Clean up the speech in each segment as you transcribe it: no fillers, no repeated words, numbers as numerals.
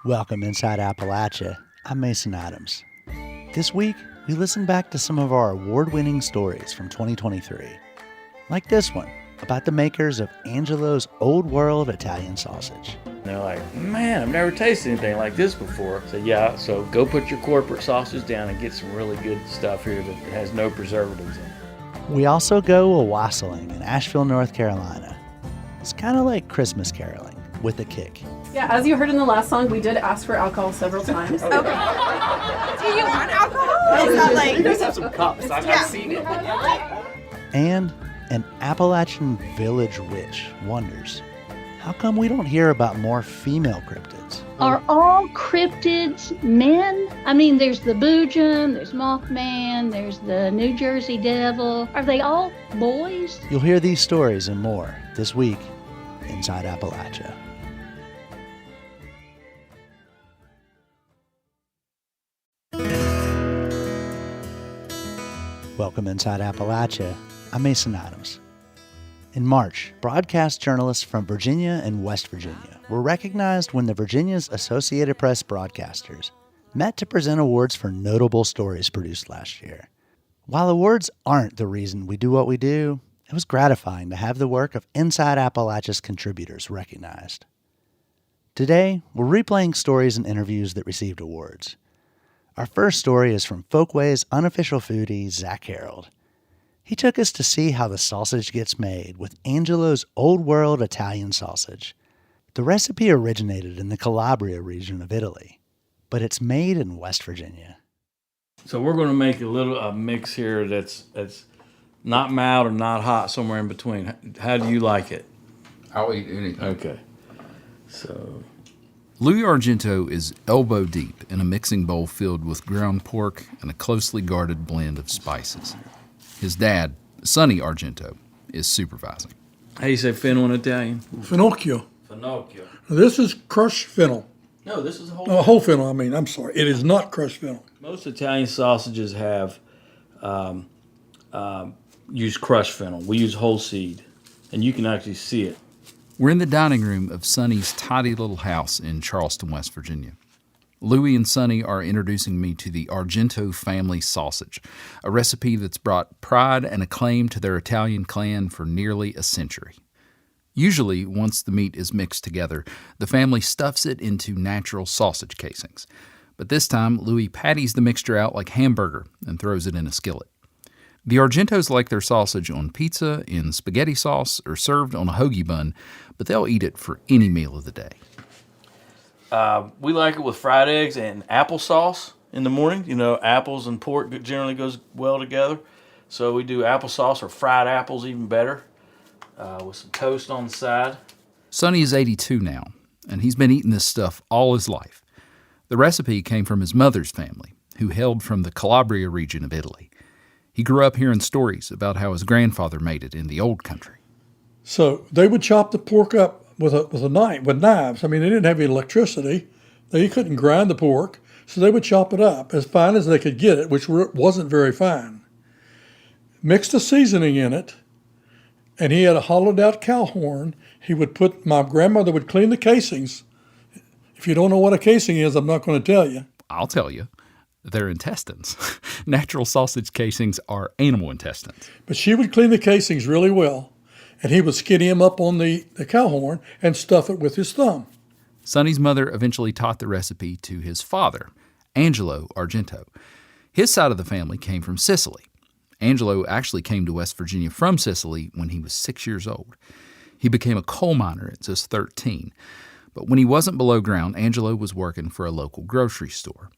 Welcome inside Appalachia. I'm Mason Adams. This week, we listen back to some of our award-winning stories from 2023. Like this one, about the makers of Angelo's Old World Italian sausage. They're like, man, I've never tasted anything like this before. I said, yeah, so go put your corporate sausage down and get some really good stuff here that has no preservatives in it. We also go a-wassailing in Asheville, North Carolina. It's kind of like Christmas caroling, with a kick. Yeah, as you heard in the last song, we did ask for alcohol several times. Okay. Do you want alcohol? It's not like... You guys have some cups. I've seen it. And an Appalachian village witch wonders, how come we don't hear about more female cryptids? Are all cryptids men? I mean, there's the Boojum, there's Mothman, there's the New Jersey Devil. Are they all boys? You'll hear these stories and more this week inside Appalachia. Welcome inside Appalachia. I'm Mason Adams. In March, broadcast journalists from Virginia and West Virginia were recognized when the Virginia's Associated Press broadcasters met to present awards for notable stories produced last year. While awards aren't the reason we do what we do, it was gratifying to have the work of Inside Appalachia's contributors recognized. Today, we're replaying stories and interviews that received awards. Our first story is from Folkway's unofficial foodie, Zach Harold. He took us to see how the sausage gets made with Angelo's Old World Italian sausage. The recipe originated in the Calabria region of Italy, but it's made in West Virginia. So we're going to make a mix here that's not mild or not hot, somewhere in between. How do you like it? I'll eat anything. Okay. So Louis Argento is elbow deep in a mixing bowl filled with ground pork and a closely guarded blend of spices. His dad, Sonny Argento, is supervising. how do you say fennel in Italian? Finocchio. Finocchio. This is crushed fennel. No, this is a whole. Whole fennel, I'm sorry. It is not crushed fennel. Most Italian sausages have use crushed fennel. We use whole seed, and you can actually see it. We're in the dining room of Sonny's tidy little house in Charleston, West Virginia. Louis and Sonny are introducing me to the Argento family sausage, a recipe that's brought pride and acclaim to their Italian clan for nearly a century. Usually, once the meat is mixed together, the family stuffs it into natural sausage casings. But this time, Louis patties the mixture out like hamburger and throws it in a skillet. The Argentos like their sausage on pizza, in spaghetti sauce, or served on a hoagie bun, but they'll eat it for any meal of the day. We like it with fried eggs and applesauce in the morning. You know, apples and pork generally goes well together. So we do applesauce or fried apples, even better, with some toast on the side. Sonny is 82 now, and he's been eating this stuff all his life. The recipe came from his mother's family, who hailed from the Calabria region of Italy. He grew up hearing stories about how his grandfather made it in the old country. So they would chop the pork up with knives. I mean, they didn't have any electricity. They couldn't grind the pork, so they would chop it up as fine as they could get it, which wasn't very fine. Mixed a seasoning in it, and he had a hollowed out cow horn. My grandmother would clean the casings. If you don't know what a casing is, I'm not going to tell you. I'll tell you. They're intestines. Natural sausage casings are animal intestines. But she would clean the casings really well, and he would skinny him up on the cow horn and stuff it with his thumb. Sonny's mother eventually taught the recipe to his father, Angelo Argento. His side of the family came from Sicily. Angelo actually came to West Virginia from Sicily when he was 6 years old. He became a coal miner at just 13. But when he wasn't below ground, Angelo was working for a local grocery store.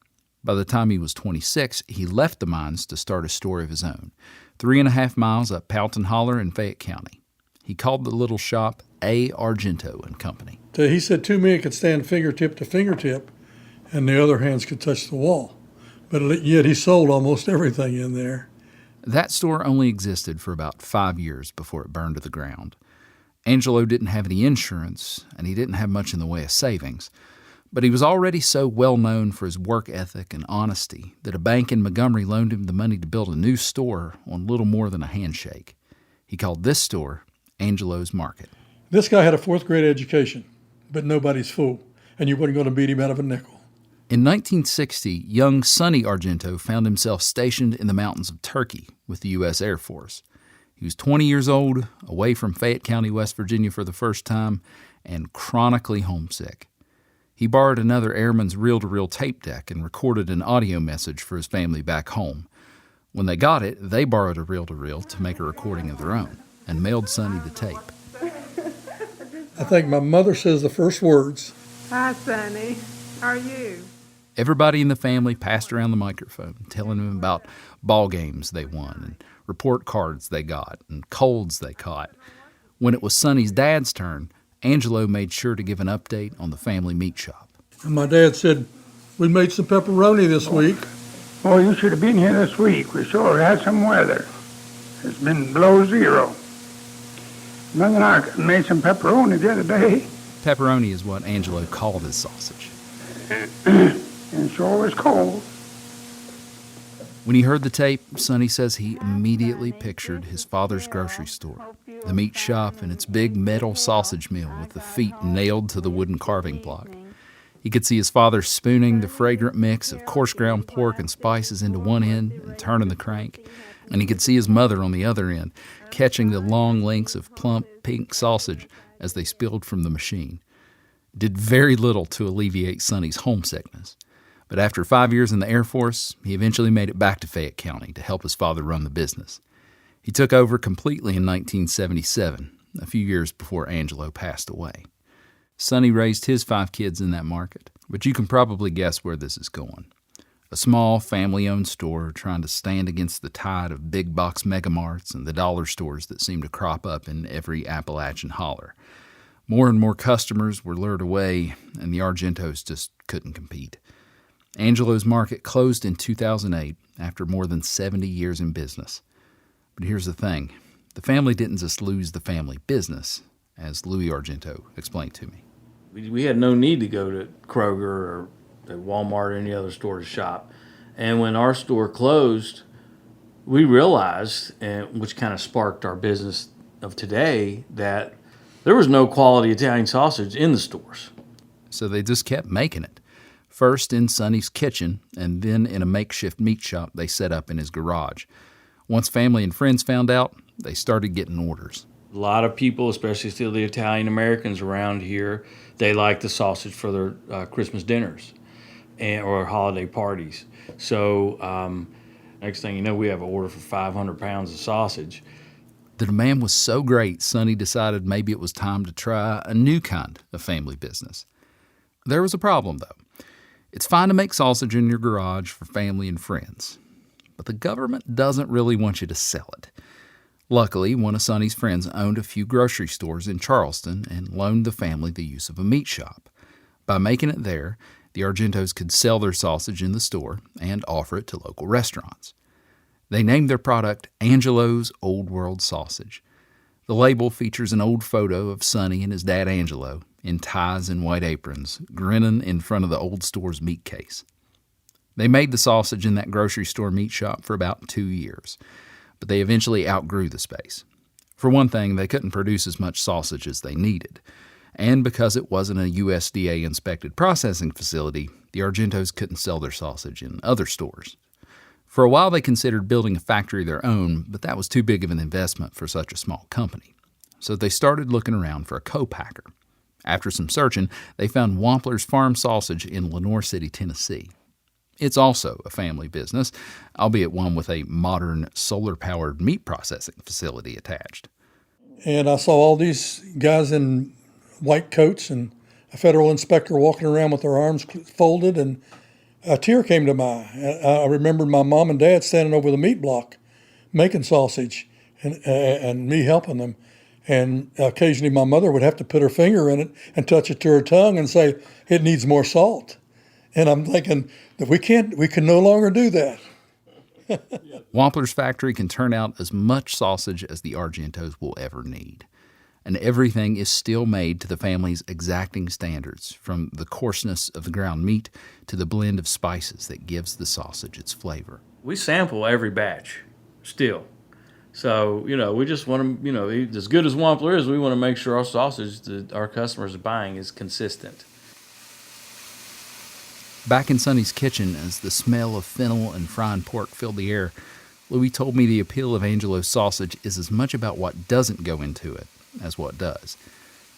By the time he was 26, he left the mines to start a store of his own, 3.5 miles up Powelton Holler in Fayette County. He called the little shop A. Argento and Company. He said 2 men could stand fingertip to fingertip, and the other hands could touch the wall. But yet he sold almost everything in there. That store only existed for about 5 years before it burned to the ground. Angelo didn't have any insurance, and he didn't have much in the way of savings. But he was already so well known for his work ethic and honesty that a bank in Montgomery loaned him the money to build a new store on little more than a handshake. He called this store Angelo's Market. This guy had a 4th grade education, but nobody's fool. and you wasn't going to beat him out of a nickel. In 1960, young Sonny Argento found himself stationed in the mountains of Turkey with the U.S. Air Force. He was 20 years old, away from Fayette County, West Virginia for the first time, and chronically homesick. He borrowed another airman's reel-to-reel tape deck and recorded an audio message for his family back home. When they got it, they borrowed a reel-to-reel to make a recording of their own and mailed Sonny the tape. I think my mother says the first words. Hi, Sonny. How are you? Everybody in the family passed around the microphone, telling him about ball games they won and report cards they got and colds they caught. When it was Sonny's dad's turn, Angelo made sure to give an update on the family meat shop. And my dad said, we made some pepperoni this week. Boy, you should have been here this week. We sure had some weather. It's been below zero. Mother and I made some pepperoni the other day. Pepperoni is what Angelo called his sausage. And sure was cold. When he heard the tape, Sonny says he immediately pictured his father's grocery store, the meat shop and its big metal sausage mill with the feet nailed to the wooden carving block. He could see his father spooning the fragrant mix of coarse ground pork and spices into one end and turning the crank, and he could see his mother on the other end, catching the long lengths of plump pink sausage as they spilled from the machine. It did very little to alleviate Sonny's homesickness. But after 5 years in the Air Force, he eventually made it back to Fayette County to help his father run the business. He took over completely in 1977, a few years before Angelo passed away. Sonny raised his 5 kids in that market, but you can probably guess where this is going. A small, family-owned store trying to stand against the tide of big-box megamarts and the dollar stores that seem to crop up in every Appalachian holler. More and more customers were lured away, and the Argentos just couldn't compete. Angelo's market closed in 2008 after more than 70 years in business. But here's the thing. The family didn't just lose the family business, as Louis Argento explained to me. We had no need to go to Kroger or to Walmart or any other store to shop. And when our store closed, we realized, which kind of sparked our business of today, that there was no quality Italian sausage in the stores. So they just kept making it. First in Sonny's kitchen, and then in a makeshift meat shop they set up in his garage. Once family and friends found out, they started getting orders. A lot of people, especially still the Italian Americans around here, they like the sausage for their Christmas dinners or holiday parties. So next thing you know, we have an order for 500 pounds of sausage. The demand was so great, Sonny decided maybe it was time to try a new kind of family business. There was a problem, though. It's fine to make sausage in your garage for family and friends, but the government doesn't really want you to sell it. Luckily, one of Sonny's friends owned a few grocery stores in Charleston and loaned the family the use of a meat shop. By making it there, the Argentos could sell their sausage in the store and offer it to local restaurants. They named their product Angelo's Old World Sausage. The label features an old photo of Sonny and his dad Angelo in ties and white aprons, grinning in front of the old store's meat case. They made the sausage in that grocery store meat shop for about 2 years, but they eventually outgrew the space. For one thing, they couldn't produce as much sausage as they needed, and because it wasn't a USDA-inspected processing facility, the Argentos couldn't sell their sausage in other stores. For a while, they considered building a factory of their own, but that was too big of an investment for such a small company. So they started looking around for a co-packer. After some searching, they found Wampler's Farm Sausage in Lenoir City, Tennessee. It's also a family business, albeit one with a modern solar-powered meat processing facility attached. And I saw all these guys in white coats and a federal inspector walking around with their arms folded, and a tear came to my eye. I remembered my mom and dad standing over the meat block making sausage and me helping them. And occasionally my mother would have to put her finger in it and touch it to her tongue and say, it needs more salt. And I'm thinking that we can no longer do that. Wampler's factory can turn out as much sausage as the Argentos will ever need. And everything is still made to the family's exacting standards, from the coarseness of the ground meat to the blend of spices that gives the sausage its flavor. We sample every batch still. So, we just want to, as good as Wampler is, we want to make sure our sausage that our customers are buying is consistent. Back in Sonny's kitchen, as the smell of fennel and frying pork filled the air, Louis told me the appeal of Angelo's sausage is as much about what doesn't go into it as what does.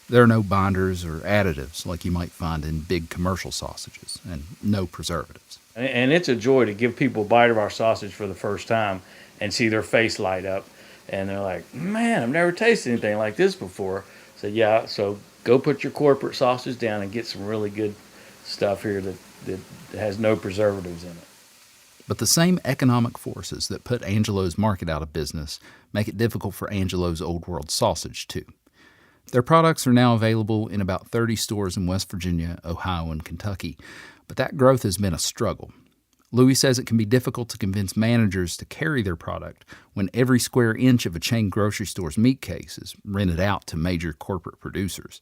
There are no binders or additives like you might find in big commercial sausages, and no preservatives. And it's a joy to give people a bite of our sausage for the first time and see their face light up. And they're like, man, I've never tasted anything like this before. So yeah, so go put your corporate sausage down and get some really good stuff here that has no preservatives in it. But the same economic forces that put Angelo's market out of business make it difficult for Angelo's Old World sausage, too. Their products are now available in about 30 stores in West Virginia, Ohio, and Kentucky, but that growth has been a struggle. Louis says it can be difficult to convince managers to carry their product when every square inch of a chain grocery store's meat case is rented out to major corporate producers.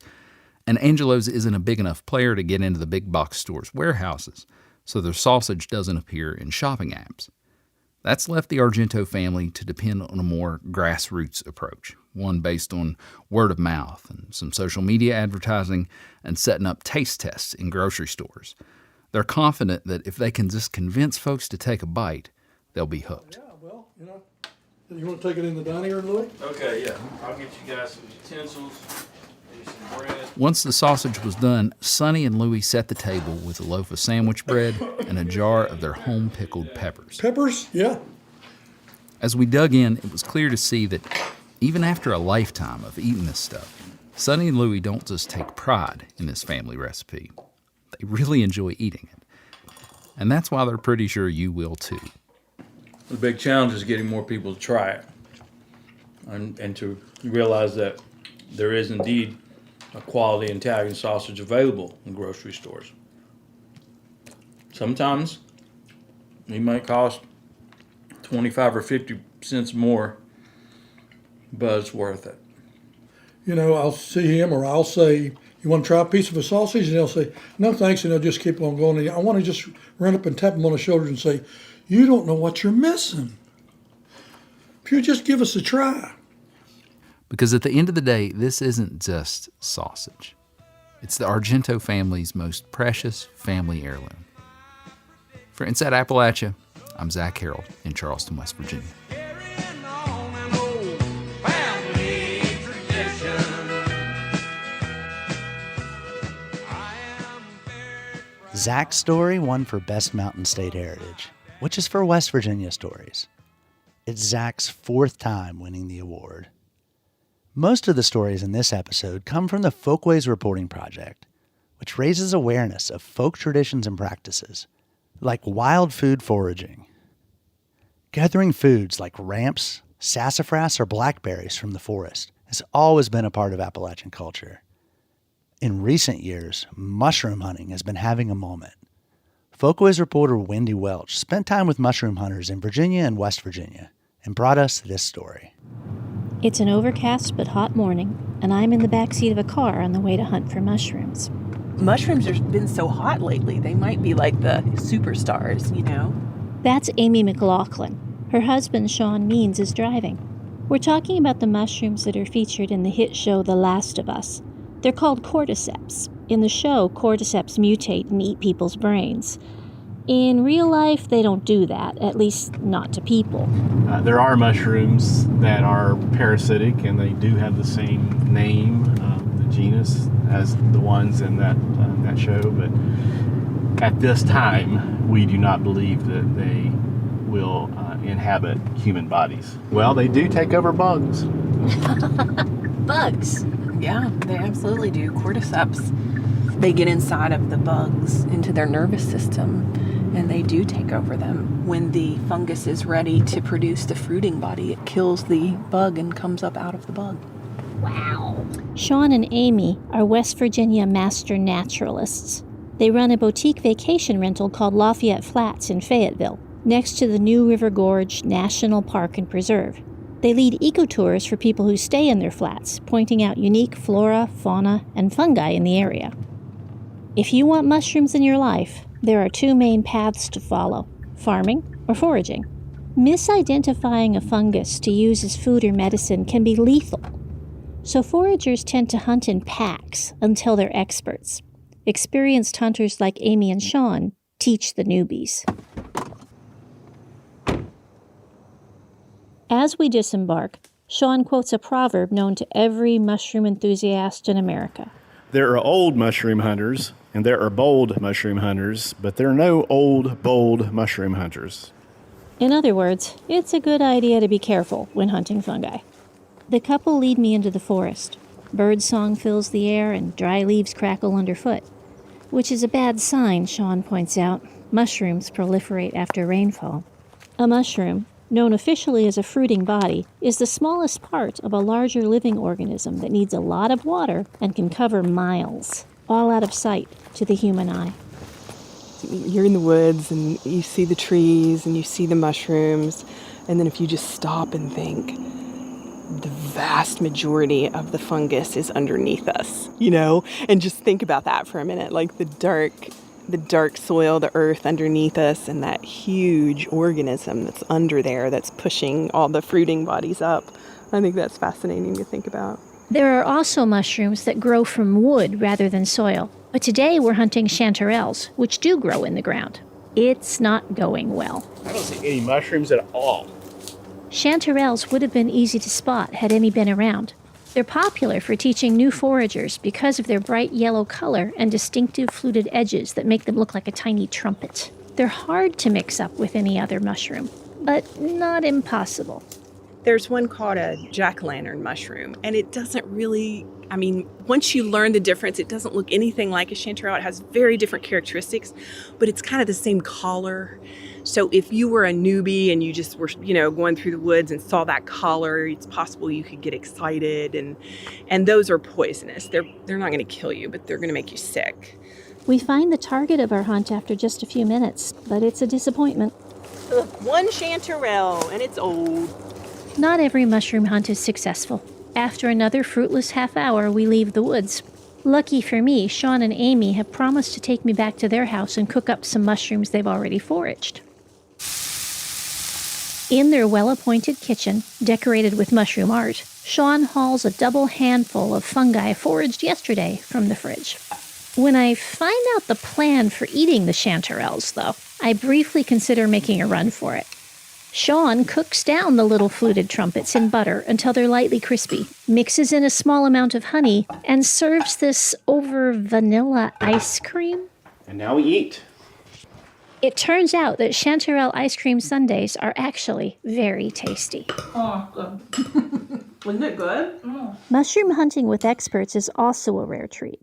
And Angelo's isn't a big enough player to get into the big box stores' warehouses, so their sausage doesn't appear in shopping apps. That's left the Argento family to depend on a more grassroots approach, one based on word of mouth and some social media advertising and setting up taste tests in grocery stores. They're confident that if they can just convince folks to take a bite, they'll be hooked. Yeah, well, you want to take it in the dining room, Louis? Okay, yeah. I'll get you guys some utensils, maybe some bread. Once the sausage was done, Sonny and Louis set the table with a loaf of sandwich bread and a jar of their home-pickled peppers. Peppers? Yeah. As we dug in, it was clear to see that even after a lifetime of eating this stuff, Sonny and Louis don't just take pride in this family recipe. They really enjoy eating it. And that's why they're pretty sure you will too. The big challenge is getting more people to try it and to realize that there is indeed a quality Italian sausage available in grocery stores. Sometimes it might cost 25 or 50 cents more, but it's worth it. I'll see him or I'll say, you want to try a piece of a sausage? And they'll say, no thanks, and they'll just keep on going. And I want to just run up and tap them on the shoulder and say, you don't know what you're missing. If you just give us a try. Because at the end of the day, this isn't just sausage. It's the Argento family's most precious family heirloom. For Inside Appalachia, I'm Zach Harold in Charleston, West Virginia. Zach's story won for Best Mountain State Heritage, which is for West Virginia stories. It's Zach's fourth time winning the award. Most of the stories in this episode come from the Folkways Reporting Project, which raises awareness of folk traditions and practices, like wild food foraging. Gathering foods like ramps, sassafras, or blackberries from the forest has always been a part of Appalachian culture. In recent years, mushroom hunting has been having a moment. Folkways reporter Wendy Welch spent time with mushroom hunters in Virginia and West Virginia and brought us this story. It's an overcast but hot morning, and I'm in the backseat of a car on the way to hunt for mushrooms. Mushrooms have been so hot lately. They might be like the superstars, That's Amy McLaughlin. Her husband, Sean Means, is driving. We're talking about the mushrooms that are featured in the hit show The Last of Us. They're called cordyceps. In the show, cordyceps mutate and eat people's brains. In real life, they don't do that, at least not to people. There are mushrooms that are parasitic, and they do have the same name, the genus, as the ones in that show. But at this time, we do not believe that they will inhabit human bodies. Well, they do take over bugs. Bugs? Yeah, they absolutely do. Cordyceps, they get inside of the bugs into their nervous system, and they do take over them. When the fungus is ready to produce the fruiting body, it kills the bug and comes up out of the bug. Wow. Sean and Amy are West Virginia master naturalists. They run a boutique vacation rental called Lafayette Flats in Fayetteville, next to the New River Gorge National Park and Preserve. They lead ecotours for people who stay in their flats, pointing out unique flora, fauna, and fungi in the area. If you want mushrooms in your life, there are two main paths to follow: farming or foraging. Misidentifying a fungus to use as food or medicine can be lethal. So foragers tend to hunt in packs until they're experts. Experienced hunters like Amy and Sean teach the newbies. As we disembark, Sean quotes a proverb known to every mushroom enthusiast in America. There are old mushroom hunters, and there are bold mushroom hunters, but there are no old, bold mushroom hunters. In other words, it's a good idea to be careful when hunting fungi. The couple lead me into the forest. Birdsong fills the air and dry leaves crackle underfoot, which is a bad sign, Sean points out. Mushrooms proliferate after rainfall. A mushroom, known officially as a fruiting body, is the smallest part of a larger living organism that needs a lot of water and can cover miles, all out of sight to the human eye. You're in the woods and you see the trees and you see the mushrooms, and then if you just stop and think, the vast majority of the fungus is underneath us, and just think about that for a minute, like the dark soil, the earth underneath us, and that huge organism that's under there that's pushing all the fruiting bodies up. I think that's fascinating to think about. There are also mushrooms that grow from wood rather than soil, but today we're hunting chanterelles, which do grow in the ground. It's not going well. I don't see any mushrooms at all. Chanterelles would have been easy to spot had any been around. They're popular for teaching new foragers because of their bright yellow color and distinctive fluted edges that make them look like a tiny trumpet. They're hard to mix up with any other mushroom, but not impossible. There's one called a jack-o'-lantern mushroom, and it doesn't really, once you learn the difference, it doesn't look anything like a chanterelle. It has very different characteristics, but it's kind of the same collar. So if you were a newbie and you just were, going through the woods and saw that collar, it's possible you could get excited, and those are poisonous. They're not going to kill you, but they're going to make you sick. We find the target of our hunt after just a few minutes, but it's a disappointment. One chanterelle, and it's old. Not every mushroom hunt is successful. After another fruitless half hour, we leave the woods. Lucky for me, Sean and Amy have promised to take me back to their house and cook up some mushrooms they've already foraged. In their well-appointed kitchen, decorated with mushroom art, Sean hauls a double handful of fungi foraged yesterday from the fridge. When I find out the plan for eating the chanterelles, though, I briefly consider making a run for it. Sean cooks down the little fluted trumpets in butter until they're lightly crispy, mixes in a small amount of honey, and serves this over vanilla ice cream. And now we eat. It turns out that chanterelle ice cream sundaes are actually very tasty. Oh, good. Wasn't it good? Mushroom hunting with experts is also a rare treat.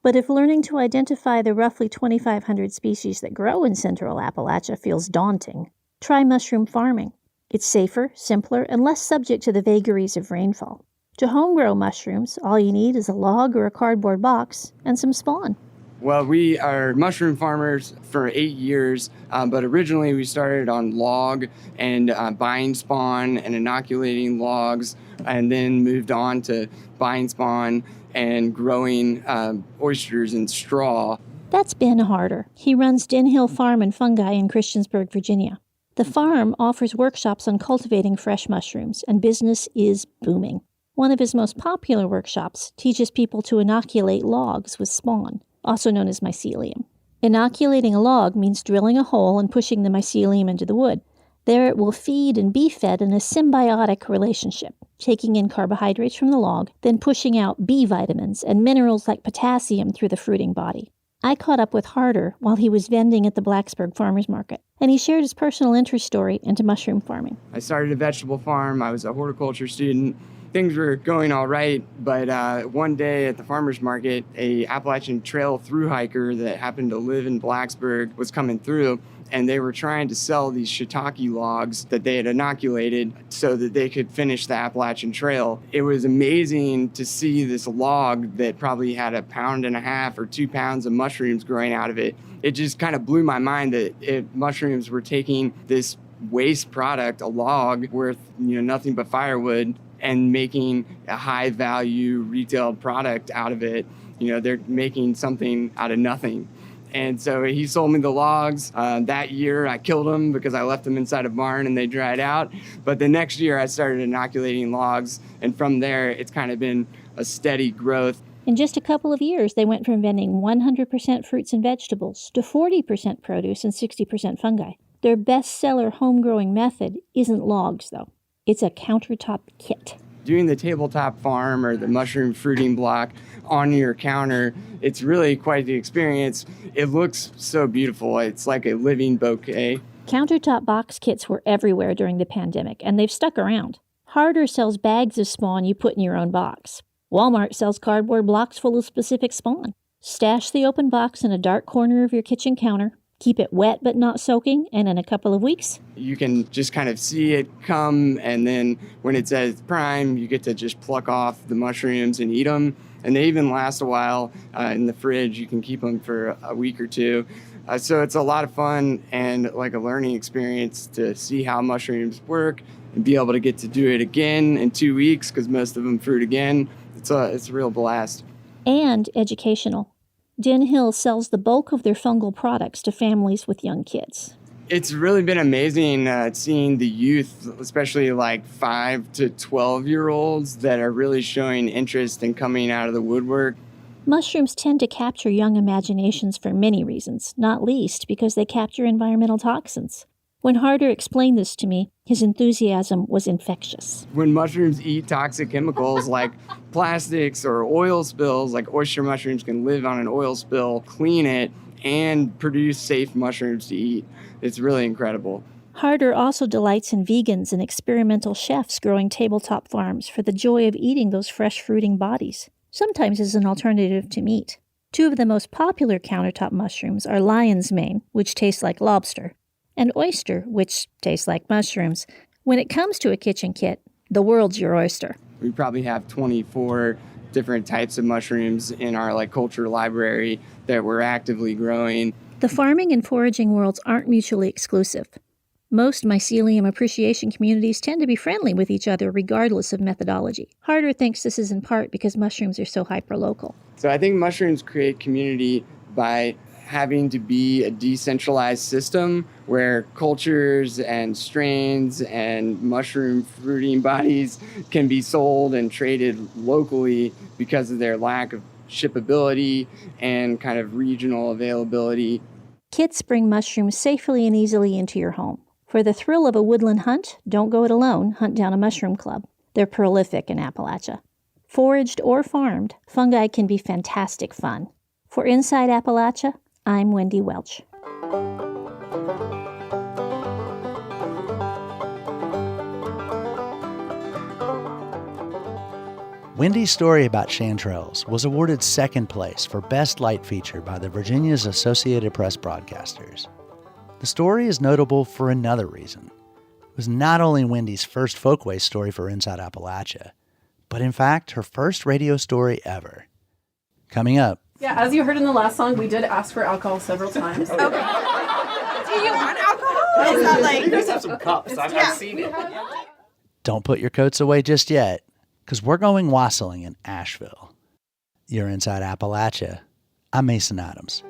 But if learning to identify the roughly 2,500 species that grow in central Appalachia feels daunting, try mushroom farming. It's safer, simpler, and less subject to the vagaries of rainfall. To home-grow mushrooms, all you need is a log or a cardboard box and some spawn. Well, we are mushroom farmers for 8 years, but originally we started on log and buying spawn and inoculating logs, and then moved on to buying spawn and growing oysters in straw. That's Ben Harder. He runs Den Hill Farm and Fungi in Christiansburg, Virginia. The farm offers workshops on cultivating fresh mushrooms, and business is booming. One of his most popular workshops teaches people to inoculate logs with spawn, also known as mycelium. Inoculating a log means drilling a hole and pushing the mycelium into the wood. There it will feed and be fed in a symbiotic relationship, taking in carbohydrates from the log, then pushing out B vitamins and minerals like potassium through the fruiting body. I caught up with Harder while he was vending at the Blacksburg Farmers Market, and he shared his personal interest story into mushroom farming. I started a vegetable farm. I was a horticulture student. Things were going all right, but one day at the farmer's market, a Appalachian Trail through hiker that happened to live in Blacksburg was coming through, and they were trying to sell these shiitake logs that they had inoculated so that they could finish the Appalachian Trail. It was amazing to see this log that probably had 1.5 pounds or 2 pounds of mushrooms growing out of it. It just kind of blew my mind that mushrooms were taking this waste product, a log worth nothing but firewood, and making a high-value retail product out of it. They're making something out of nothing. And so he sold me the logs. That year, I killed them because I left them inside a barn and they dried out. But the next year, I started inoculating logs. And from there, it's kind of been a steady growth. In just a couple of years, they went from vending 100% fruits and vegetables to 40% produce and 60% fungi. Their best-seller home-growing method isn't logs, though. It's a countertop kit. Doing the tabletop farm or the mushroom fruiting block on your counter, it's really quite the experience. It looks so beautiful. It's like a living bouquet. Countertop box kits were everywhere during the pandemic, and they've stuck around. Harder sells bags of spawn you put in your own box. Walmart sells cardboard blocks full of specific spawn. Stash the open box in a dark corner of your kitchen counter. Keep it wet but not soaking, and in a couple of weeks, you can just kind of see it come, and then when it's at its prime, you get to just pluck off the mushrooms and eat them. And they even last a while in the fridge. You can keep them for a week or two. So it's a lot of fun and like a learning experience to see how mushrooms work and be able to get to do it again in 2 weeks because most of them fruit again. It's a real blast. And educational. Den Hill sells the bulk of their fungal products to families with young kids. It's really been amazing seeing the youth, especially like 5 to 12-year-olds that are really showing interest in coming out of the woodwork. Mushrooms tend to capture young imaginations for many reasons, not least because they capture environmental toxins. When Harder explained this to me, his enthusiasm was infectious. When mushrooms eat toxic chemicals like plastics or oil spills, like oyster mushrooms can live on an oil spill, clean it, and produce safe mushrooms to eat. It's really incredible. Harder also delights in vegans and experimental chefs growing tabletop farms for the joy of eating those fresh fruiting bodies, sometimes as an alternative to meat. Two of the most popular countertop mushrooms are lion's mane, which tastes like lobster, and oyster, which tastes like mushrooms. When it comes to a kitchen kit, the world's your oyster. We probably have 24 different types of mushrooms in our culture library that we're actively growing. The farming and foraging worlds aren't mutually exclusive. Most mycelium appreciation communities tend to be friendly with each other regardless of methodology. Harder thinks this is in part because mushrooms are so hyperlocal. So I think mushrooms create community by having to be a decentralized system where cultures and strains and mushroom fruiting bodies can be sold and traded locally because of their lack of shippability and kind of regional availability. Kits bring mushrooms safely and easily into your home. For the thrill of a woodland hunt, don't go it alone, hunt down a mushroom club. They're prolific in Appalachia. Foraged or farmed, fungi can be fantastic fun. For Inside Appalachia, I'm Wendy Welch. Wendy's story about chanterelles was awarded second place for Best Light Feature by the Virginia's Associated Press Broadcasters. The story is notable for another reason. It was not only Wendy's first folkways story for Inside Appalachia, but in fact her first radio story ever. Coming up. Yeah, as you heard in the last song, we did ask for alcohol several times. Okay. Do you want alcohol? Is that like... You guys have some cups. I've seen it. Don't put your coats away just yet, because we're going wassailing in Asheville. You're Inside Appalachia. I'm Mason Adams.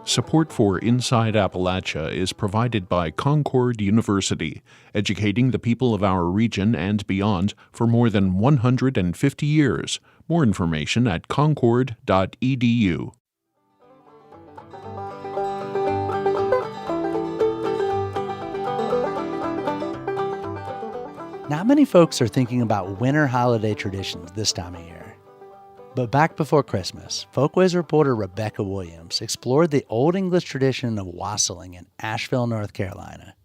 Support for Inside Appalachia is provided by Concord University, educating the people of our region and beyond for more than 150 years. More information at concord.edu. Not many folks are thinking about winter holiday traditions this time of year. But back before Christmas, Folkways reporter Rebecca Williams explored the Old English tradition of wassailing in Asheville, North Carolina.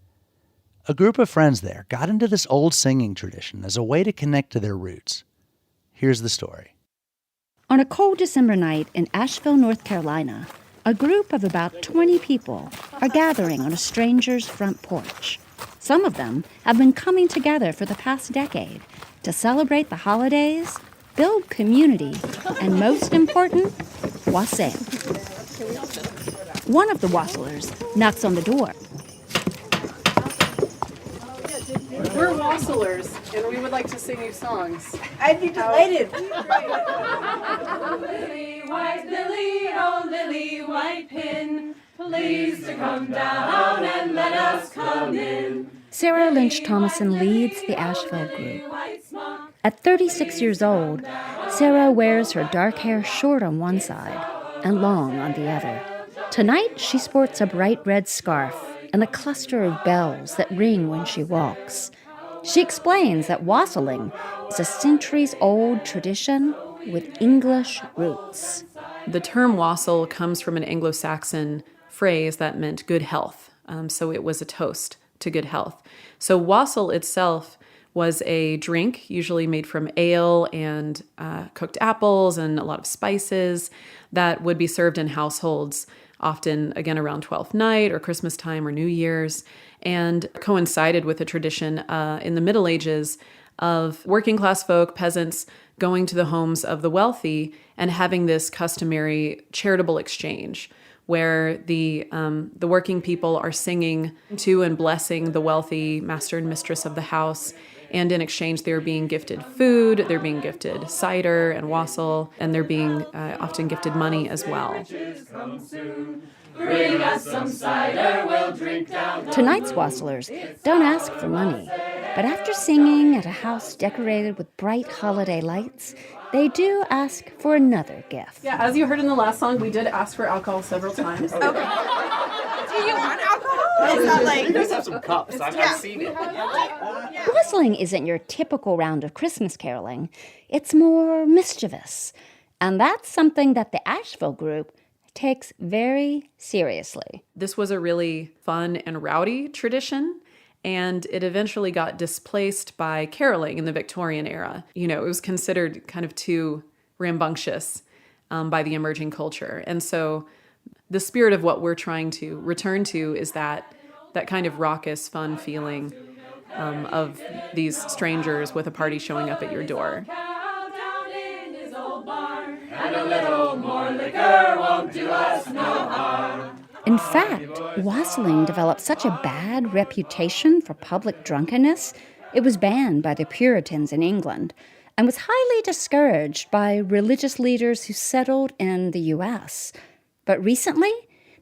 A group of friends there got into this old singing tradition as a way to connect to their roots. Here's the story. On a cold December night in Asheville, North Carolina, a group of about 20 people are gathering on a stranger's front porch. Some of them have been coming together for the past decade to celebrate the holidays, build community, and most important, wassail. One of the Wasselers knocks on the door. We're Wasselers, and we would like to sing you songs. I'd be delighted. Lily white lily, oh lily white pin, please to come down and let us come in. Sarah Lynch Thomason leads the Asheville group. At 36 years old, Sarah wears her dark hair short on one side and long on the other. Tonight, she sports a bright red scarf and a cluster of bells that ring when she walks. She explains that wassailing is a centuries-old tradition with English roots. The term wassail comes from an Anglo-Saxon phrase that meant good health. So it was a toast to good health. So wassail itself was a drink usually made from ale and cooked apples and a lot of spices that would be served in households, often, again, around 12th night or Christmas time or New Year's, and coincided with a tradition in the Middle Ages of working class folk, peasants, going to the homes of the wealthy and having this customary charitable exchange where the working people are singing to and blessing the wealthy master and mistress of the house. And in exchange, they're being gifted food, they're being gifted cider and wassail, and they're being often gifted money as well. Bring us some cider, we'll drink down. Tonight's wassailers don't ask for money, but after singing at a house decorated with bright holiday lights, they do ask for another gift. Yeah, as you heard in the last song, we did ask for alcohol several times. Okay. Do you want alcohol? Is that like... Let's have some cups. I've seen it. Whistling isn't your typical round of Christmas caroling. It's more mischievous. And that's something that the Asheville group takes very seriously. This was a really fun and rowdy tradition, and it eventually got displaced by caroling in the Victorian era. You know, it was considered kind of too rambunctious by the emerging culture. And so the spirit of what we're trying to return to is that kind of raucous, fun feeling of these strangers with a party showing up at your door. And a little more liquor won't do us no harm. In fact, wassailing developed such a bad reputation for public drunkenness, it was banned by the Puritans in England and was highly discouraged by religious leaders who settled in the U.S. But recently,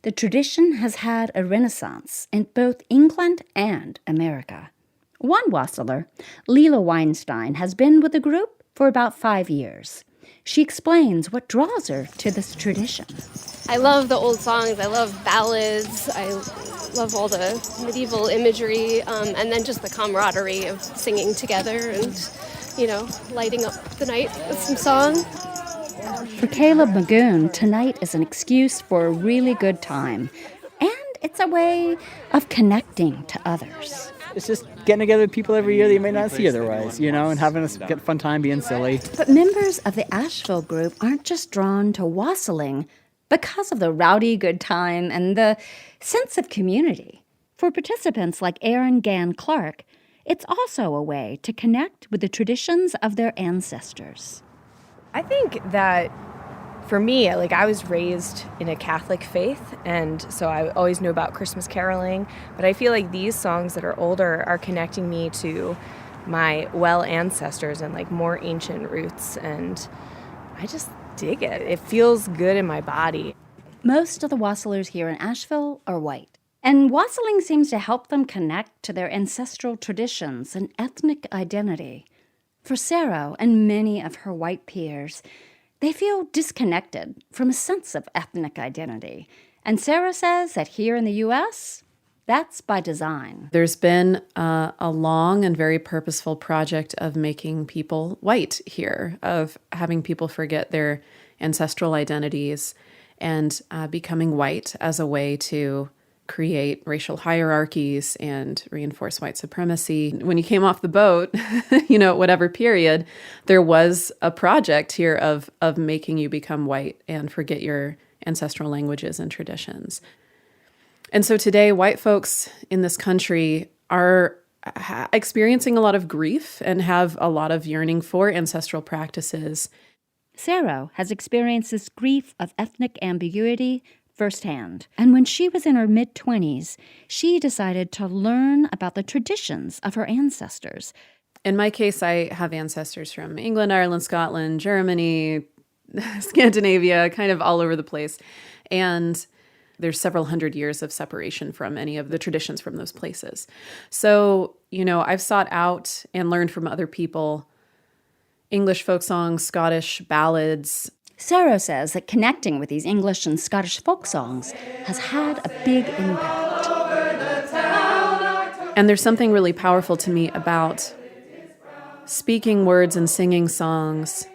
the tradition has had a renaissance in both England and America. One wassailer, Leela Weinstein, has been with the group for about 5 years. She explains what draws her to this tradition. I love the old songs. I love ballads. I love all the medieval imagery, and then just the camaraderie of singing together and, you know, lighting up the night with some song. For Caleb Magoon, tonight is an excuse for a really good time, and it's a way of connecting to others. It's just getting together with people every year that you may not see otherwise, you know, and having a fun time being silly. But members of the Asheville group aren't just drawn to wassailing because of the rowdy good time and the sense of community. For participants like Aaron Gann Clark, it's also a way to connect with the traditions of their ancestors. I think that for me, like, I was raised in a Catholic faith, and so I always knew about Christmas caroling, but I feel like these songs that are older are connecting me to my well ancestors and like more ancient roots, and I just dig it. It feels good in my body. Most of the wassailers here in Asheville are white, and wassailing seems to help them connect to their ancestral traditions and ethnic identity. For Sarah and many of her white peers, they feel disconnected from a sense of ethnic identity. And Sarah says that here in the U.S., that's by design. There's been a long and very purposeful project of making people white here, of having people forget their ancestral identities and becoming white as a way to create racial hierarchies and reinforce white supremacy. When you came off the boat, you know, whatever period, there was a project here of making you become white and forget your ancestral languages and traditions. And so today, white folks in this country are experiencing a lot of grief and have a lot of yearning for ancestral practices. Sarah has experienced this grief of ethnic ambiguity firsthand. And when she was in her mid-20s, she decided to learn about the traditions of her ancestors. In my case, I have ancestors from England, Ireland, Scotland, Germany, Scandinavia, kind of all over the place. And there's several hundred years of separation from any of the traditions from those places. So, I've sought out and learned from other people English folk songs, Scottish ballads. Sarah says that connecting with these English and Scottish folk songs has had a big impact. And there's something really powerful to me about speaking words and singing songs,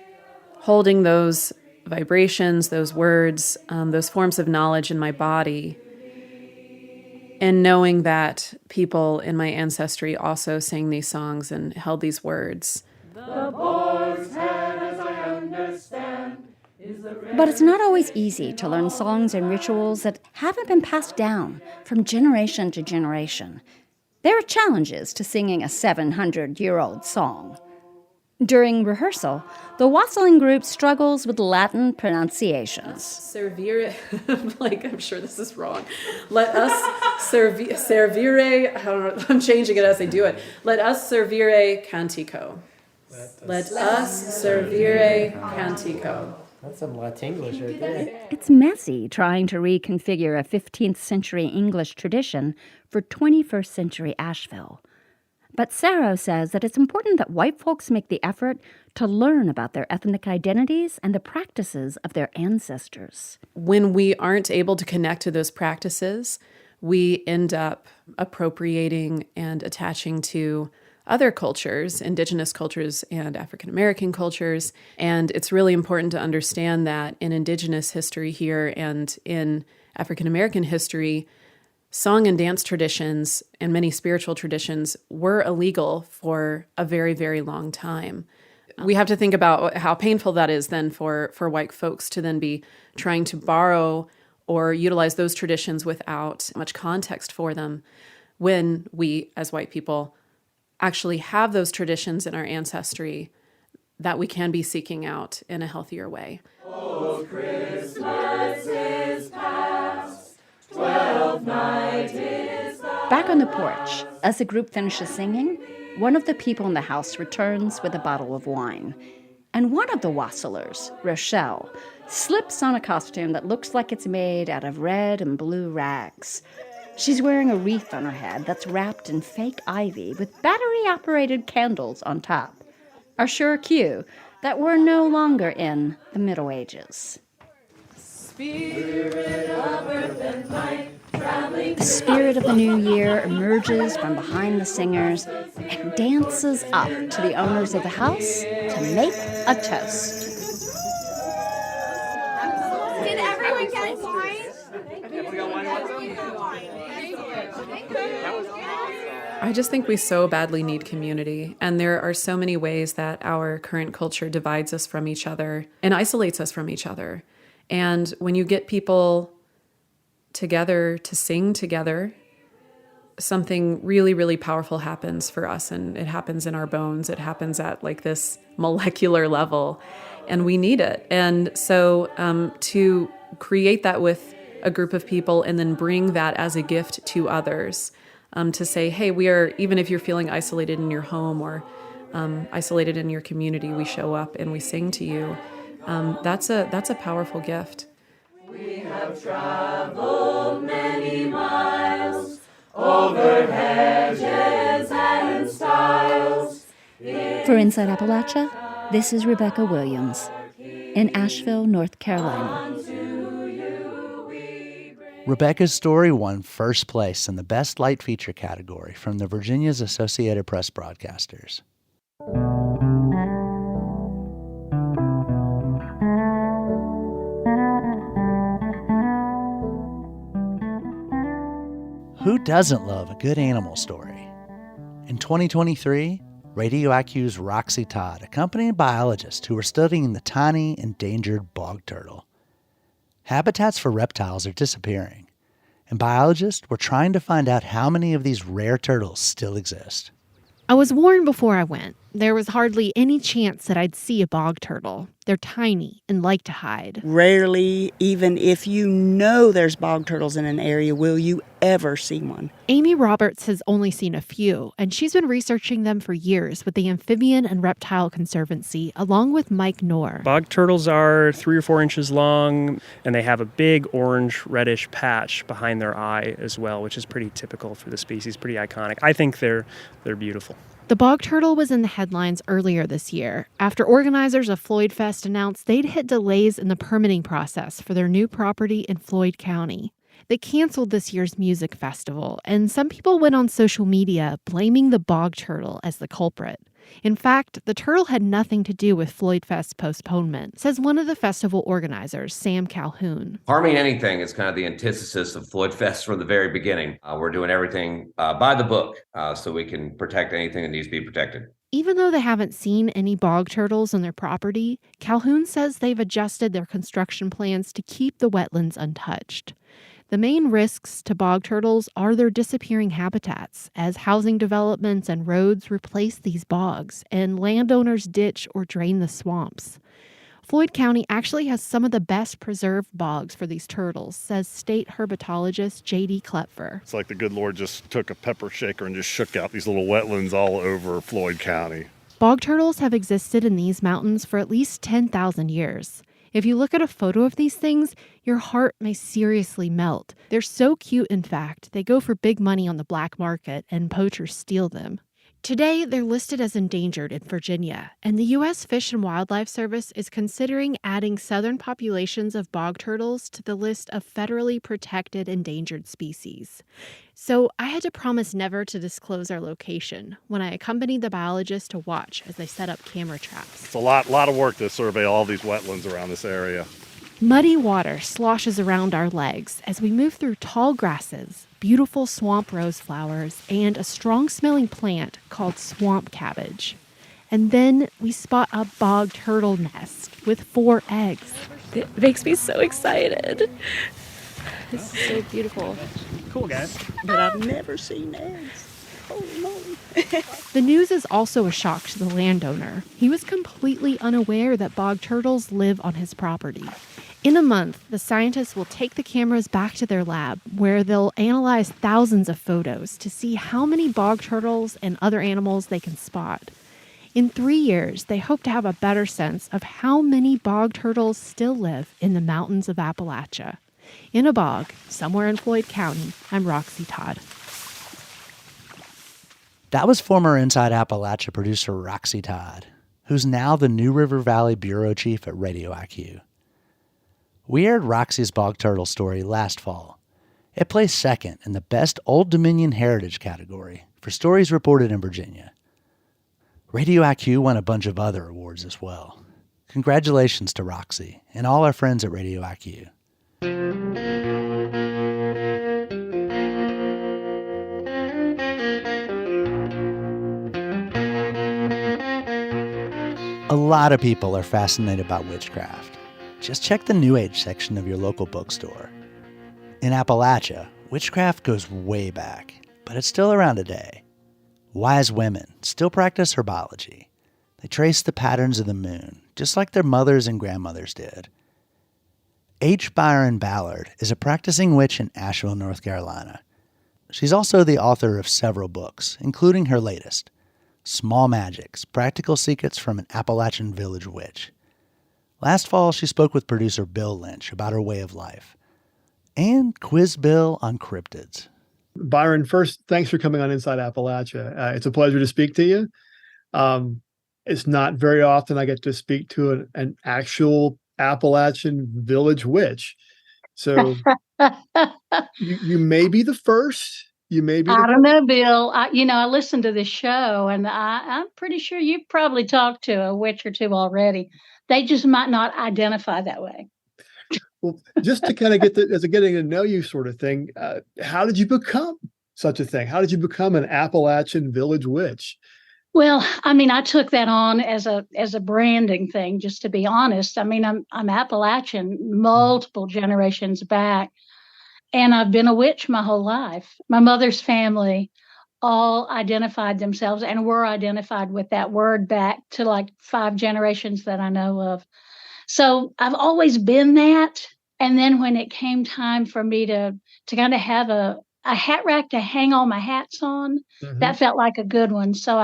holding those vibrations, those words, those forms of knowledge in my body, and knowing that people in my ancestry also sang these songs and held these words. The boar's head, as I understand, is the But it's not always easy to learn songs and rituals that haven't been passed down from generation to generation. There are challenges to singing a 700-year-old song. During rehearsal, the wassailing group struggles with Latin pronunciations. Servire, I'm sure this is wrong. Let us servire, I don't know, I'm changing it as I do it. Let us servire cantico. Let us servire cantico. That's some Latinglish right there. It's messy trying to reconfigure a 15th century English tradition for 21st century Asheville. But Sarah says that it's important that white folks make the effort to learn about their ethnic identities and the practices of their ancestors. When we aren't able to connect to those practices, we end up appropriating and attaching to other cultures, indigenous cultures and African American cultures. And it's really important to understand that in indigenous history here and in African American history, song and dance traditions and many spiritual traditions were illegal for a very, very long time. We have to think about how painful that is then for white folks to then be trying to borrow or utilize those traditions without much context for them when we, as white people, actually have those traditions in our ancestry that we can be seeking out in a healthier way. Oh, Christmas is past, 12th night is the Back on the porch, as the group finishes singing, one of the people in the house returns with a bottle of wine. And one of the wassailers, Rochelle, slips on a costume that looks like it's made out of red and blue rags. She's wearing a wreath on her head that's wrapped in fake ivy with battery-operated candles on top. A sure cue that we're no longer in the Middle Ages. Spirit of earth and night, traveling. The spirit of the new year emerges from behind the singers and dances up to the owners of the house to make a toast. Did everyone get wine? I just think we so badly need community, and there are so many ways that our current culture divides us from each other and isolates us from each other. And when you get people together to sing together, something really, really powerful happens for us, and it happens in our bones. It happens at this molecular level, and we need it. And so to create that with a group of people and then bring that as a gift to others, to say, hey, we are, even if you're feeling isolated in your home or isolated in your community, we show up and we sing to you. That's a powerful gift. We have traveled many miles over hedges and stiles. For Inside Appalachia, this is Rebecca Williams in Asheville, North Carolina. Rebecca's story won first place in the Best Light Feature category from the Virginia's Associated Press broadcasters. Who doesn't love a good animal story? In 2023, Radio IQ's Roxy Todd accompanied biologists who were studying the tiny, endangered bog turtle. Habitats for reptiles are disappearing, and biologists were trying to find out how many of these rare turtles still exist. I was warned before I went. There was hardly any chance that I'd see a bog turtle. They're tiny and like to hide. Rarely, even if you know there's bog turtles in an area, will you ever see one. Amy Roberts has only seen a few, and she's been researching them for years with the Amphibian and Reptile Conservancy, along with Mike Knorr. Bog turtles are 3 or 4 inches long, and they have a big orange reddish patch behind their eye as well, which is pretty typical for the species, pretty iconic. I think they're beautiful. The bog turtle was in the headlines earlier this year after organizers of Floyd Fest announced they'd hit delays in the permitting process for their new property in Floyd County. They canceled this year's music festival, and some people went on social media blaming the bog turtle as the culprit. In fact, the turtle had nothing to do with Floyd Fest's postponement, says one of the festival organizers, Sam Calhoun. Harming anything is kind of the antithesis of Floyd Fest from the very beginning. We're doing everything by the book so we can protect anything that needs to be protected. Even though they haven't seen any bog turtles on their property, Calhoun says they've adjusted their construction plans to keep the wetlands untouched. The main risks to bog turtles are their disappearing habitats, as housing developments and roads replace these bogs, and landowners ditch or drain the swamps. Floyd County actually has some of the best preserved bogs for these turtles, says state herpetologist J.D. Klepfer. It's like the good Lord just took a pepper shaker and just shook out these little wetlands all over Floyd County. Bog turtles have existed in these mountains for at least 10,000 years. If you look at a photo of these things, your heart may seriously melt. They're so cute, in fact, they go for big money on the black market, and poachers steal them. Today, they're listed as endangered in Virginia, and the U.S. Fish and Wildlife Service is considering adding southern populations of bog turtles to the list of federally protected endangered species. So I had to promise never to disclose our location when I accompanied the biologists to watch as they set up camera traps. It's a lot of work to survey all these wetlands around this area. Muddy water sloshes around our legs as we move through tall grasses, beautiful swamp rose flowers, and a strong-smelling plant called swamp cabbage. And then we spot a bog turtle nest with 4 eggs. It makes me so excited. It's so beautiful. Cool, guys. But I've never seen eggs. Holy moly. The news is also a shock to the landowner. He was completely unaware that bog turtles live on his property. In a month, the scientists will take the cameras back to their lab, where they'll analyze thousands of photos to see how many bog turtles and other animals they can spot. In 3 years, they hope to have a better sense of how many bog turtles still live in the mountains of Appalachia. In a bog, somewhere in Floyd County, I'm Roxy Todd. That was former Inside Appalachia producer Roxy Todd, who's now the New River Valley bureau chief at Radio IQ. We aired Roxy's bog turtle story last fall. It placed second in the Best Old Dominion Heritage category for stories reported in Virginia. Radio IQ won a bunch of other awards as well. Congratulations to Roxy and all our friends at Radio IQ. A lot of people are fascinated by witchcraft. Just check the New Age section of your local bookstore. In Appalachia, witchcraft goes way back, but it's still around today. Wise women still practice herbology. They trace the patterns of the moon, just like their mothers and grandmothers did. H. Byron Ballard is a practicing witch in Asheville, North Carolina. She's also the author of several books, including her latest, Small Magics, Practical Secrets from an Appalachian Village Witch. Last fall, she spoke with producer Bill Lynch about her way of life and quizzed Bill on cryptids. Byron, first, thanks for coming on Inside Appalachia. It's a pleasure to speak to you. It's not very often I get to speak to an actual Appalachian village witch. So you may be the first. You may be. I don't know, Bill. I listened to this show, and I'm pretty sure you've probably talked to a witch or two already. They just might not identify that way. Well, just to kind of get as a getting to know you sort of thing, how did you become such a thing? How did you become an Appalachian village witch? Well, I took that on as a branding thing, just to be honest. I'm Appalachian multiple generations back, and I've been a witch my whole life. My mother's family all identified themselves and were identified with that word back to like 5 generations that I know of. So I've always been that. And then when it came time for me to kind of have a hat rack to hang all my hats on, that felt like a good one. So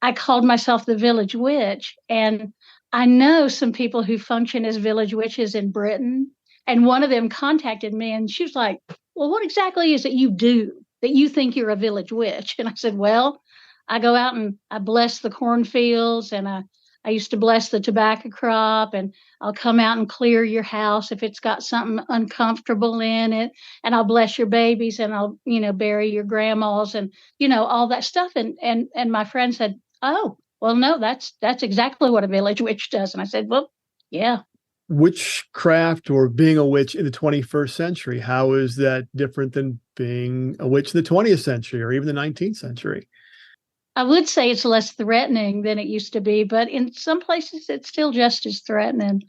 I called myself the Village Witch. And I know some people who function as village witches in Britain. And one of them contacted me and she was like, well, what exactly is it you do that you think you're a village witch? And I said, well, I go out and I bless the cornfields and I used to bless the tobacco crop, and I'll come out and clear your house if it's got something uncomfortable in it, and I'll bless your babies and I'll, bury your grandmas and, all that stuff. And my friend said, oh, well, no, that's exactly what a village witch does. And I said, well, yeah. Witchcraft or being a witch in the 21st century, how is that different than being a witch in the 20th century or even the 19th century? I would say it's less threatening than it used to be, but in some places it's still just as threatening.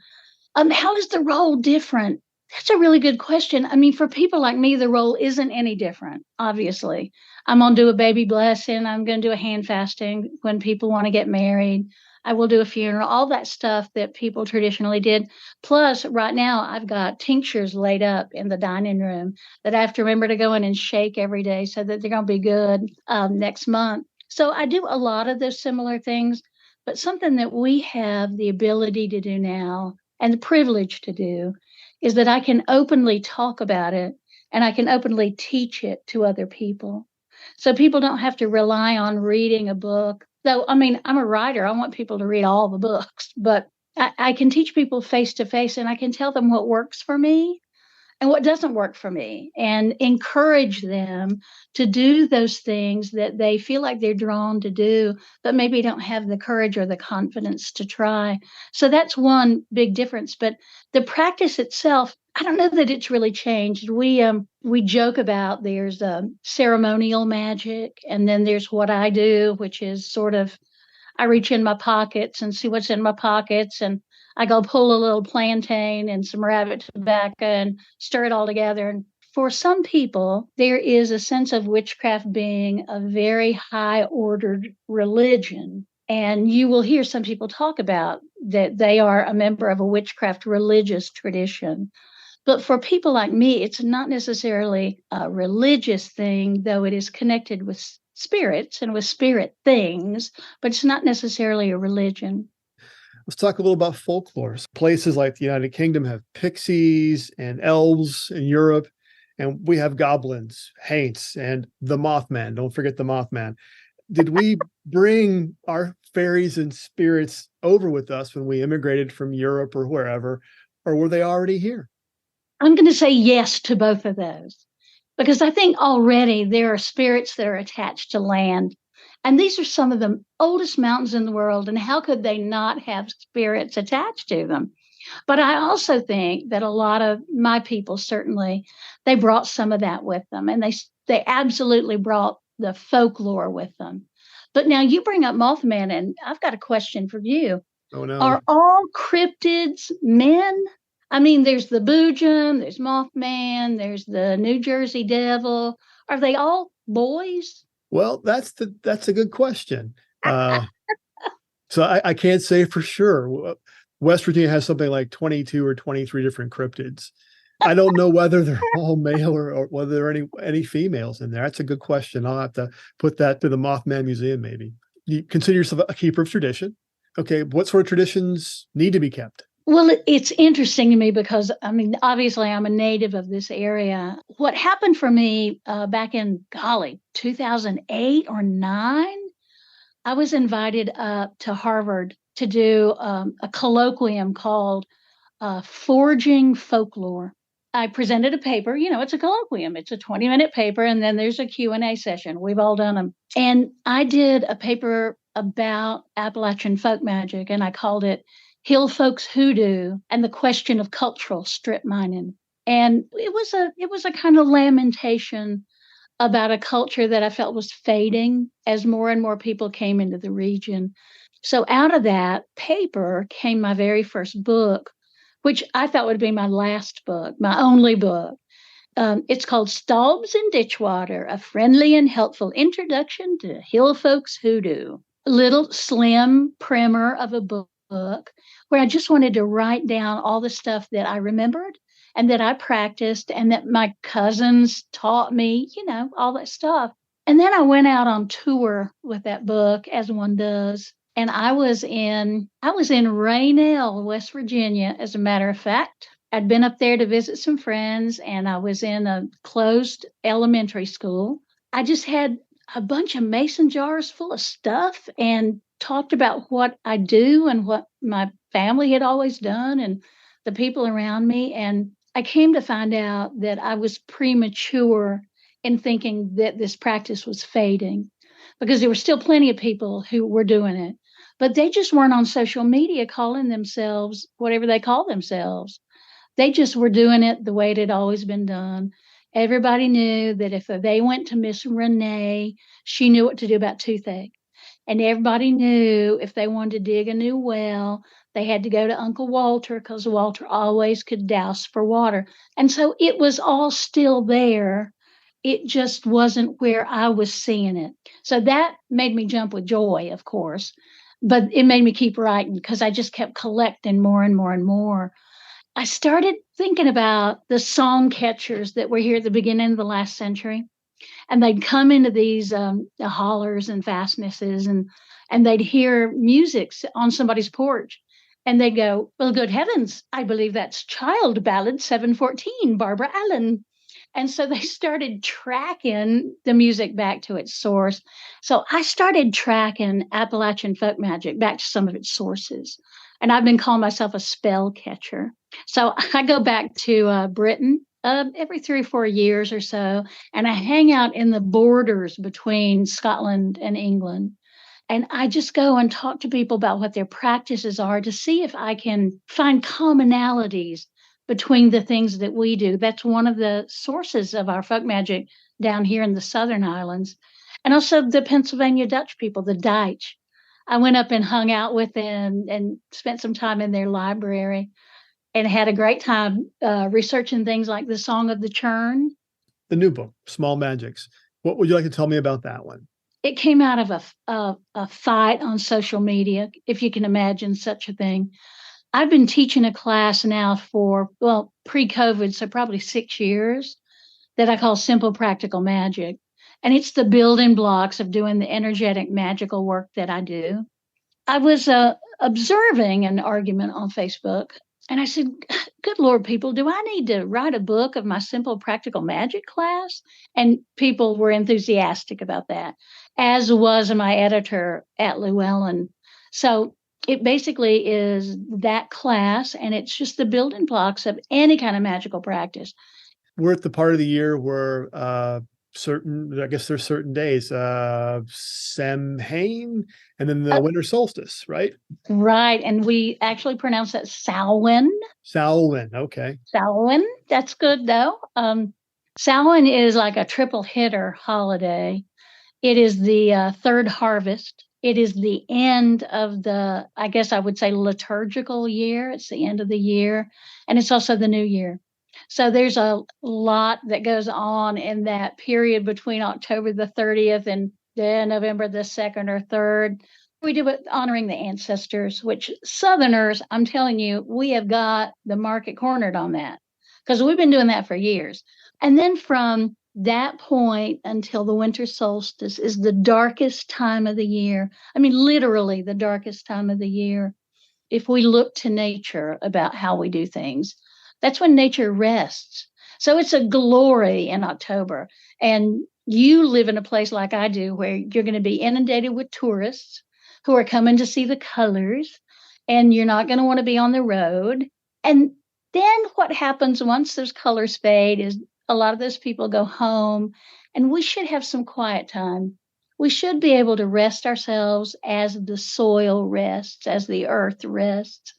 How is the role different? That's a really good question. I mean, for people like me, the role isn't any different, obviously. I'm going to do a baby blessing. I'm going to do a hand fasting when people want to get married. I will do a funeral, all that stuff that people traditionally did. Plus, right now, I've got tinctures laid up in the dining room that I have to remember to go in and shake every day so that they're going to be good next month. So I do a lot of those similar things, but something that we have the ability to do now and the privilege to do is that I can openly talk about it and I can openly teach it to other people. So people don't have to rely on reading a book. Though, I mean, I'm a writer. I want people to read all the books, but I can teach people face to face and I can tell them what works for me and what doesn't work for me and encourage them to do those things that they feel like they're drawn to do, but maybe don't have the courage or the confidence to try. So that's one big difference. But the practice itself, I don't know that it's really changed. We joke about there's ceremonial magic, and then there's what I do, which is sort of I reach in my pockets and see what's in my pockets, and I go pull a little plantain and some rabbit tobacco and stir it all together. And for some people, there is a sense of witchcraft being a very high ordered religion. And you will hear some people talk about that they are a member of a witchcraft religious tradition. But for people like me, it's not necessarily a religious thing, though it is connected with spirits and with spirit things, but it's not necessarily a religion. Let's talk a little about folklore. Places like the United Kingdom have pixies and elves in Europe, and we have goblins, haints, and the Mothman. Don't forget the Mothman. Did we bring our fairies and spirits over with us when we immigrated from Europe or wherever, or were they already here? I'm going to say yes to both of those, because I think already there are spirits that are attached to land. And these are some of the oldest mountains in the world. And how could they not have spirits attached to them? But I also think that a lot of my people, certainly, they brought some of that with them. And they absolutely brought the folklore with them. But now you bring up Mothman, and I've got a question for you. Oh, no. Are all cryptids men? I mean, there's the Boojum, there's Mothman, there's the New Jersey Devil. Are they all boys? Well, that's a good question. So I can't say for sure. West Virginia has something like 22 or 23 different cryptids. I don't know whether they're all male or whether there are any females in there. That's a good question. I'll have to put that to the Mothman Museum, maybe. You consider yourself a keeper of tradition. Okay, what sort of traditions need to be kept? Well, it's interesting to me because, I mean, obviously I'm a native of this area. What happened for me back in, 2008 or 9, I was invited up to Harvard to do a colloquium called Forging Folklore. I presented a paper, it's a colloquium. It's a 20-minute paper, and then there's a Q&A session. We've all done them. And I did a paper about Appalachian folk magic, and I called it Hill Folks Hoodoo and the Question of Cultural Strip Mining. And it was a kind of lamentation about a culture that I felt was fading as more and more people came into the region. So out of that paper came my very first book, which I thought would be my last book, my only book. It's called Stalbs and Ditchwater, a friendly and helpful introduction to hill folks hoodoo. A little slim primer of a book where I just wanted to write down all the stuff that I remembered and that I practiced and that my cousins taught me, all that stuff. And then I went out on tour with that book, as one does. And I was in Raynell, West Virginia, as a matter of fact. I'd been up there to visit some friends, and I was in a closed elementary school. I just had a bunch of mason jars full of stuff and talked about what I do and what my family had always done and the people around me. And I came to find out that I was premature in thinking that this practice was fading, because there were still plenty of people who were doing it, but they just weren't on social media calling themselves whatever they call themselves. They just were doing it the way it had always been done. Everybody knew that if they went to Miss Renee, she knew what to do about toothache. And everybody knew if they wanted to dig a new well, they had to go to Uncle Walter, because Walter always could douse for water. And so it was all still there. It just wasn't where I was seeing it. So that made me jump with joy, of course. But it made me keep writing, because I just kept collecting more and more and more. I started thinking about the song catchers that were here at the beginning of the last century. And they'd come into these the hollers and fastnesses, and they'd hear music on somebody's porch. And they'd go, well, good heavens, I believe that's Child Ballad 714, Barbara Allen. And so they started tracking the music back to its source. So I started tracking Appalachian folk magic back to some of its sources. And I've been calling myself a spell catcher. So I go back to Britain every 3 or 4 years or so, and I hang out in the borders between Scotland and England. And I just go and talk to people about what their practices are to see if I can find commonalities between the things that we do. That's one of the sources of our folk magic down here in the Southern Islands. And also the Pennsylvania Dutch people, the Dutch. I went up and hung out with them and spent some time in their library and had a great time researching things like the Song of the Churn. The new book, Small Magics. What would you like to tell me about that one? It came out of a fight on social media, if you can imagine such a thing. I've been teaching a class now for, pre-COVID, so probably 6 years, that I call Simple Practical Magic. And it's the building blocks of doing the energetic, magical work that I do. I was observing an argument on Facebook, and I said, good Lord, people, do I need to write a book of my Simple Practical Magic class? And people were enthusiastic about that, as was my editor at Llewellyn. So it basically is that class, and it's just the building blocks of any kind of magical practice. We're at the part of the year where there's certain days, Samhain, and then the winter solstice, right? Right. And we actually pronounce that Samhain. Samhain, okay. Samhain, that's good though. Samhain is like a triple hitter holiday. It is the third harvest. It is the end of the, I guess I would say, liturgical year. It's the end of the year. And it's also the new year. So there's a lot that goes on in that period between October the 30th and November the 2nd or 3rd. We do it honoring the ancestors, which Southerners, I'm telling you, we have got the market cornered on that, because we've been doing that for years. And then from that point until the winter solstice is the darkest time of the year. I mean, literally the darkest time of the year. If we look to nature about how we do things, that's when nature rests. So it's a glory in October. And you live in a place like I do, where you're going to be inundated with tourists who are coming to see the colors, and you're not going to want to be on the road. And then what happens once those colors fade is a lot of those people go home, and we should have some quiet time. We should be able to rest ourselves as the soil rests, as the earth rests.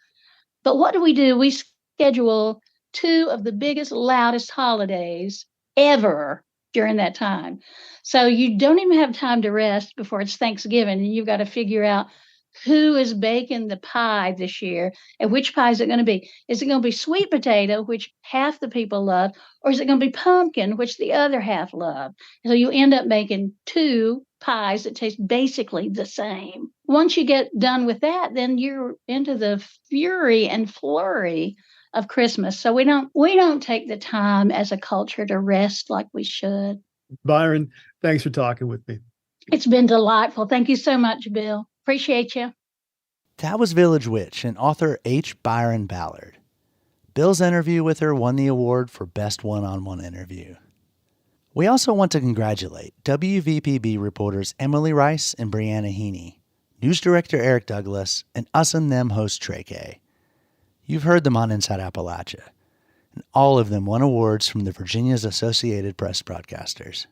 But what do? We schedule 2 of the biggest, loudest holidays ever during that time. So you don't even have time to rest before it's Thanksgiving, and you've got to figure out who is baking the pie this year and which pie is it going to be? Is it going to be sweet potato, which half the people love, or is it going to be pumpkin, which the other half love? So you end up making two pies that taste basically the same. Once you get done with that, then you're into the fury and flurry of Christmas. So we don't take the time as a culture to rest like we should. Byron, thanks for talking with me. It's been delightful. Thank you so much, Bill. Appreciate you. That was Village Witch and author H. Byron Ballard. Bill's interview with her won the award for Best One-on-One Interview. We also want to congratulate WVPB reporters Emily Rice and Brianna Heaney, news director Eric Douglas, and us and them host Trey Kay. You've heard them on Inside Appalachia, and all of them won awards from the Virginia's Associated Press broadcasters.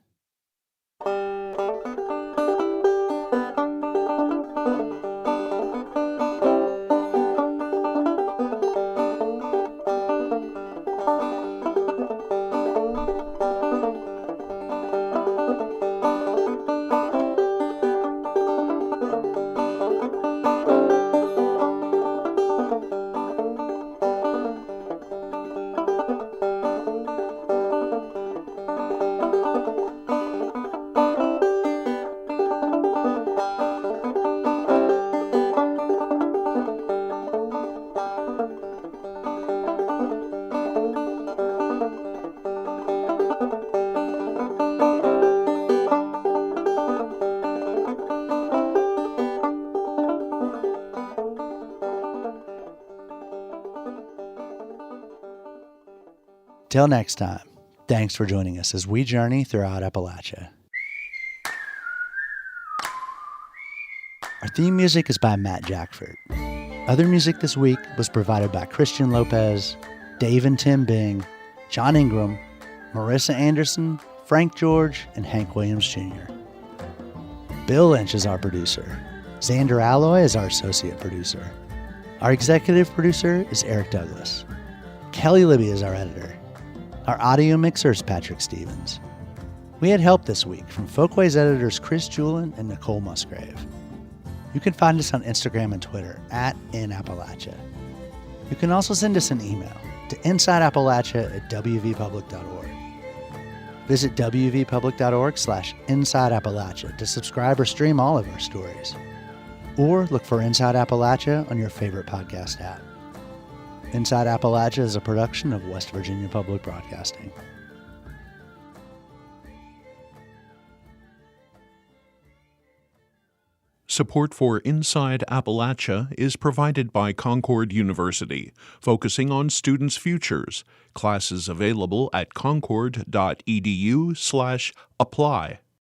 Till next time, thanks for joining us as we journey throughout Appalachia. Our theme music is by Matt Jackford. Other music this week was provided by Christian Lopez, Dave and Tim Bing, John Ingram, Marissa Anderson, Frank George, and Hank Williams Jr. Bill Lynch is our producer. Xander Alloy is our associate producer. Our executive producer is Eric Douglas. Kelly Libby is our editor. Our audio mixer is Patrick Stevens. We had help this week from Folkways editors Chris Julin and Nicole Musgrave. You can find us on Instagram and Twitter @InAppalachia. You can also send us an email to insideappalachia@wvpublic.org. Visit wvpublic.org/InsideAppalachia to subscribe or stream all of our stories. Or look for Inside Appalachia on your favorite podcast app. Inside Appalachia is a production of West Virginia Public Broadcasting. Support for Inside Appalachia is provided by Concord University, focusing on students' futures. Classes available at concord.edu/apply.